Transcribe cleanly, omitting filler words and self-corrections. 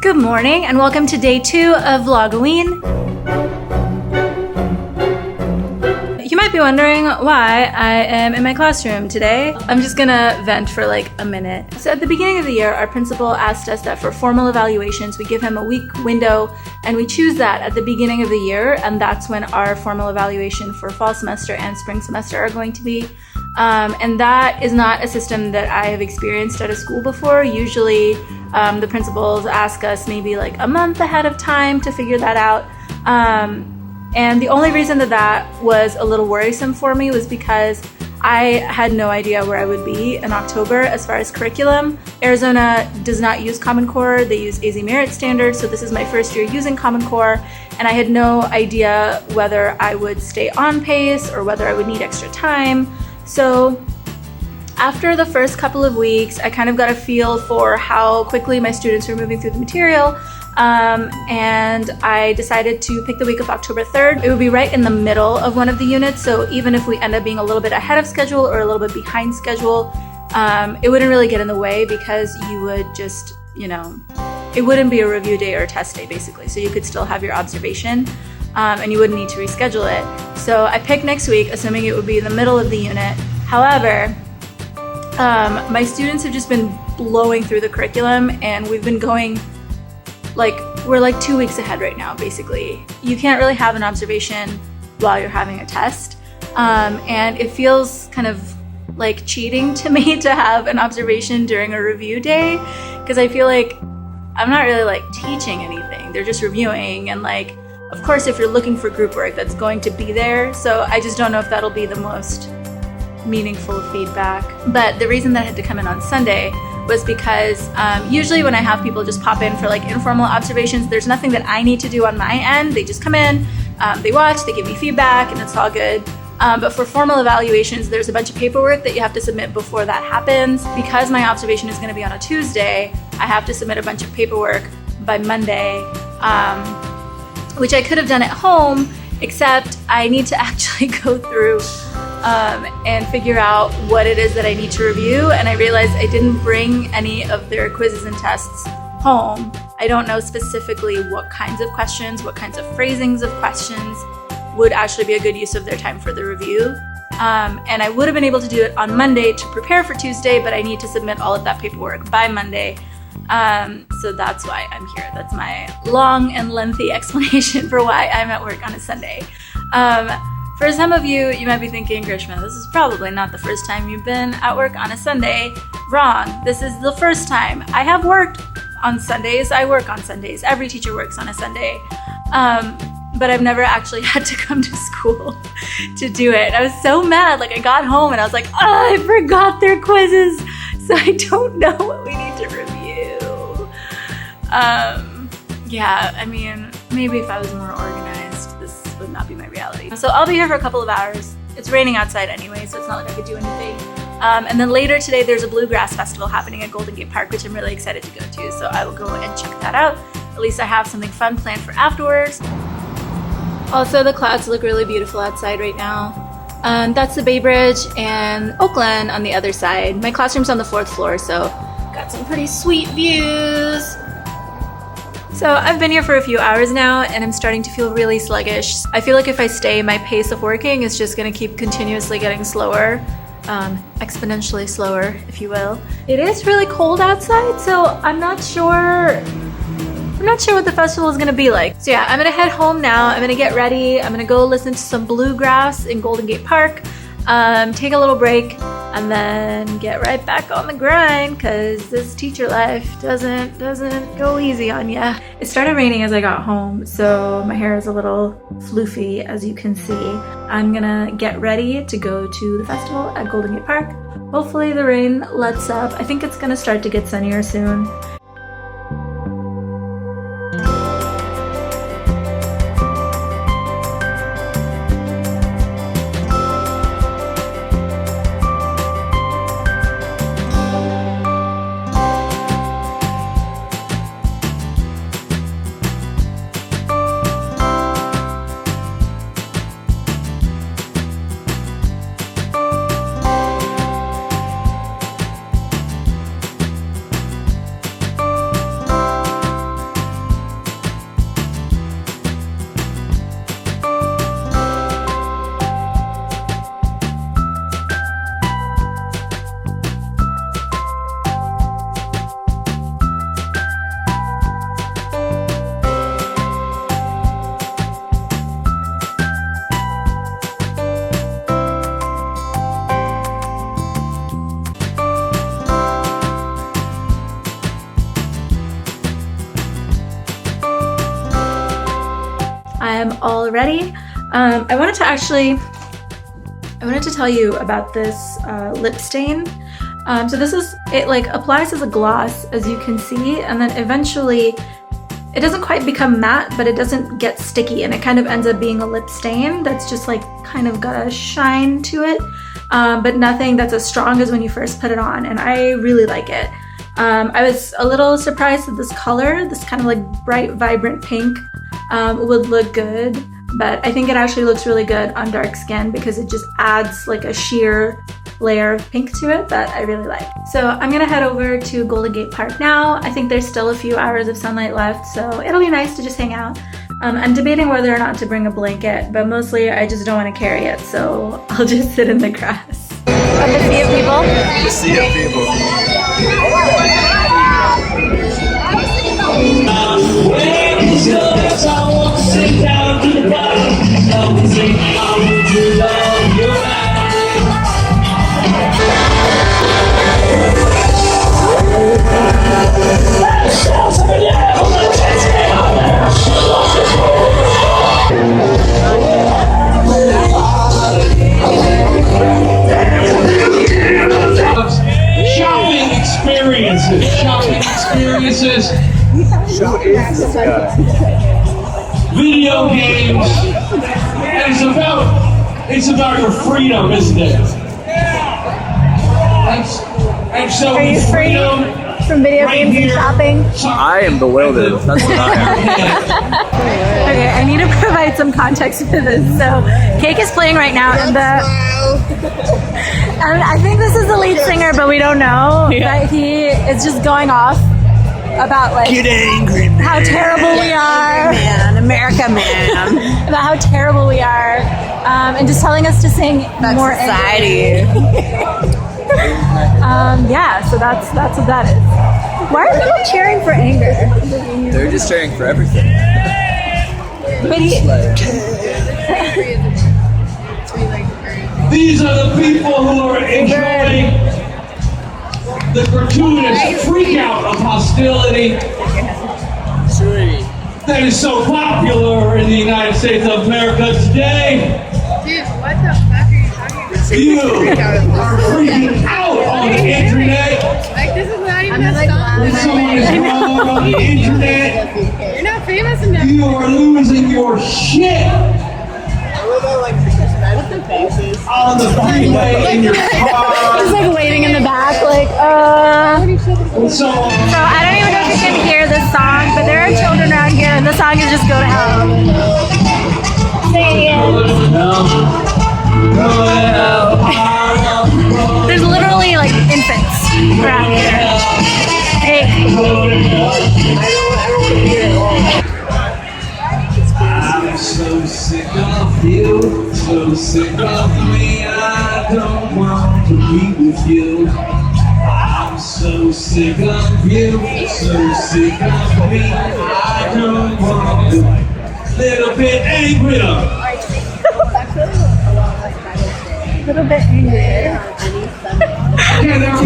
Good morning and welcome to day 2 of Vlogoween. You might be wondering why I am in my classroom today. I'm just gonna vent for like a minute. So at the beginning of the year, our principal asked us that for formal evaluations, we give him a week window and we choose that at the beginning of the year, and that's when our formal evaluation for fall semester and spring semester are going to be. And that is not a system that I have experienced at a school before. Usually the principals ask us maybe like a month ahead of time to figure that out. And the only reason that was a little worrisome for me was because I had no idea where I would be in October as far as curriculum. Arizona does not use Common Core, they use AZ Merit Standards, so this is my first year using Common Core, and I had no idea whether I would stay on pace or whether I would need extra time. So after the first couple of weeks, I kind of got a feel for how quickly my students were moving through the material, and I decided to pick the week of October 3rd. It would be right in the middle of one of the units, so even if we end up being a little bit ahead of schedule or a little bit behind schedule, it wouldn't really get in the way because you would just, it wouldn't be a review day or a test day basically, so you could still have your observation. And you wouldn't need to reschedule it. So I picked next week, assuming it would be in the middle of the unit. However, my students have just been blowing through the curriculum, and we've been going we're like 2 weeks ahead right now, basically. You can't really have an observation while you're having a test. And it feels kind of like cheating to me to have an observation during a review day, because I feel like I'm not really teaching anything. They're just reviewing, and of course, if you're looking for group work, that's going to be there. So I just don't know if that'll be the most meaningful feedback. But the reason that I had to come in on Sunday was because usually when I have people just pop in for informal observations, there's nothing that I need to do on my end. They just come in, they watch, they give me feedback, and it's all good. But for formal evaluations, there's a bunch of paperwork that you have to submit before that happens. Because my observation is going to be on a Tuesday, I have to submit a bunch of paperwork by Monday, which I could have done at home, except I need to actually go through and figure out what it is that I need to review. And I realized I didn't bring any of their quizzes and tests home. I don't know specifically what kinds of questions, what kinds of phrasings of questions would actually be a good use of their time for the review. And I would have been able to do it on Monday to prepare for Tuesday, but I need to submit all of that paperwork by Monday. So that's why I'm here. That's my long and lengthy explanation for why I'm at work on a Sunday. For some of you, you might be thinking, Grishma, this is probably not the first time you've been at work on a Sunday. Wrong. This is the first time. I have worked on Sundays. I work on Sundays. Every teacher works on a Sunday. But I've never actually had to come to school to do it. I was so mad. I got home and I was like, oh, I forgot their quizzes. So I don't know what we need to review. Yeah, I mean, maybe if I was more organized, this would not be my reality. So I'll be here for a couple of hours. It's raining outside anyway, so it's not like I could do anything. And then later today, there's a Bluegrass festival happening at Golden Gate Park, which I'm really excited to go to. So I will go and check that out. At least I have something fun planned for afterwards. Also, the clouds look really beautiful outside right now. That's the Bay Bridge and Oakland on the other side. My classroom's on the 4th floor, so got some pretty sweet views. So I've been here for a few hours now, and I'm starting to feel really sluggish. I feel like if I stay, my pace of working is just gonna keep continuously getting slower, exponentially slower, if you will. It is really cold outside, so I'm not sure what the festival is gonna be like. So yeah, I'm gonna head home now. I'm gonna get ready. I'm gonna go listen to some Bluegrass in Golden Gate Park, take a little break, and then get right back on the grind, because this teacher life doesn't go easy on ya. It started raining as I got home, so my hair is a little floofy, as you can see. I'm gonna get ready to go to the festival at Golden Gate Park. Hopefully the rain lets up. I think it's gonna start to get sunnier soon. am all ready. I wanted to tell you about this lip stain. So this is, it like applies as a gloss, as you can see, and then eventually it doesn't quite become matte, but it doesn't get sticky, and it kind of ends up being a lip stain that's just like kind of got a shine to it, but nothing that's as strong as when you first put it on, and I really like it. I was a little surprised that this color, this kind of like bright, vibrant pink, would look good, but I think it actually looks really good on dark skin because it just adds like a sheer layer of pink to it that I really like. So I'm gonna head over to Golden Gate Park now. I think there's still a few hours of sunlight left, so it'll be nice to just hang out. I'm debating whether or not to bring a blanket, but mostly I just don't want to carry it, so I'll just sit in the grass. Of the sea of people? The sea of people. Video games, and it's about your freedom, isn't it? And so Are you free from video games and shopping? I am bewildered. That's what I am. Okay, I need to provide some context for this. So, Cake is playing right now, and I think this is the lead singer, but we don't know. Yeah. But he is just going off about like Get angry, man. how terrible we are, Man, America, man. about how terrible we are, and just telling us to sing more society. Yeah, so that's what that is. Why are people cheering for anger? They're just cheering for everything. But he, these are the people who are enjoying the gratuitous freak out of hostility that is so popular in the United States of America today. Dude, what the fuck are you talking about? You are freaking out on the internet. Like, this is not even a song. When someone is wrong on the internet, You're not famous enough. you are losing your shit on the freeway in your car. he's like waiting in the back, like, And so on. So I don't even know if you can hear this song, but there are children around here, and the song is just Go to Hell. Sing it. There's literally like infants around here. Hey. I'm so sick of you, so sick of me, I don't want to be with you. I'm so sick of you, so sick of me, I don't want to. Little bit angry. A little bit angry. Yeah,